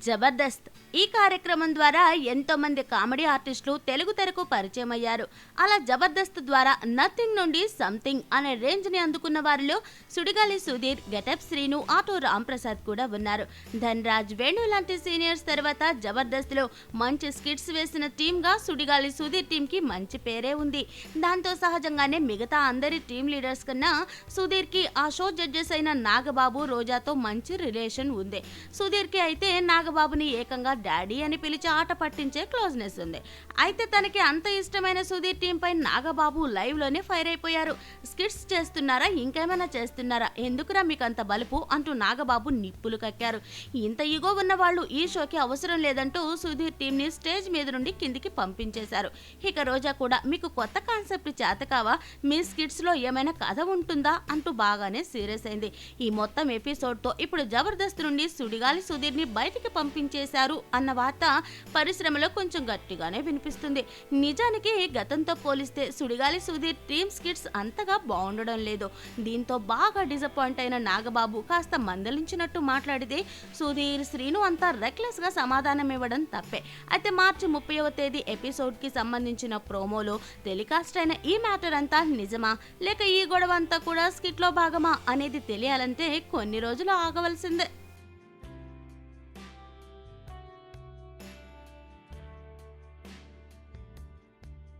జబర్దస్త్ ఈ కార్యక్రమం ద్వారా ఎంతో మంది కామెడీ ఆర్టిస్టులు తెలుగు తెరకు పరిచయం అయ్యారు. అలా జబర్దస్త్ ద్వారా నథింగ్ నుండి సంథింగ్ అనే రేంజ్ ని అందుకున్న వారిలో సుడిగాలి సుధీర్, గెటప్ శ్రీను, ఆటో రాంప్రసాద్ కూడా ఉన్నారు. ధన్రాజ్, వేణు లాంటి సీనియర్స్ తర్వాత జబర్దస్త్ లో మంచి స్కిట్స్ వేసిన టీమ్ గా సుడిగాలి సుధీర్ టీమ్ కి మంచి పేరే ఉంది. దాంతో సహజంగానే మిగతా అందరి టీమ్ లీడర్స్ కన్నా సుధీర్ కి ఆ షో జడ్జెస్ అయిన నాగబాబు, రోజాతో మంచి రిలేషన్ ఉంది. సుధీర్ కి అయితే నాగబాబుని ఏకంగా డాడీ అని పిలిచి ఆట పట్టించే క్లోజ్నెస్ ఉంది. అయితే తనకి అంత ఇష్టమైన సుధీర్ టీం పై నాగబాబు లైవ్ లోనే ఫైర్ అయిపోయారు. స్కిట్స్ చేస్తున్నారా, ఇంకేమైనా చేస్తున్నారా, ఎందుకురా మీకు అంత బలుపు అంటూ నాగబాబు నిప్పులు కక్కారు. ఇంత ఈగో ఉన్న వాళ్ళు ఈ షోకి అవసరం లేదంటూ సుధీర్ టీం ని స్టేజ్ మీద నుండి కిందికి పంపించేశారు. ఇక రోజా కూడా మీకు కొత్త కాన్సెప్ట్ చేతకావా, మీ స్కిట్స్ లో ఏమైనా కథ ఉంటుందా అంటూ బాగానే సీరియస్ అయింది. ఈ మొత్తం ఎపిసోడ్ తో ఇప్పుడు జబర్దస్త్ నుండి సుడిగాలి సుధీర్ ని బయటికి పంపించేశారు అన్న వార్త పరిశ్రమలో కొంచెం గట్టిగానే వినిపిస్తుంది. నిజానికి గతంతో పోలిస్తే సుడిగాలి సుధీర్ టీమ్ స్కిట్స్ అంతగా బాగుండడం లేదు. దీంతో బాగా డిసప్పాయింట్ అయిన నాగబాబు కాస్త మందలించినట్టు మాట్లాడితే సుధీర్, శ్రీను అంతా రెక్లెస్ గా సమాధానం ఇవ్వడం తప్పే. అయితే మార్చి 30వ తేదీ ఎపిసోడ్ కి సంబంధించిన ప్రోమోలో టెలికాస్ట్ అయిన ఈ మ్యాటర్ అంతా నిజమా లేక ఈ గొడవ అంతా కూడా స్కిట్ లో భాగమా అనేది తెలియాలంటే కొన్ని రోజులు ఆగవలసిందే.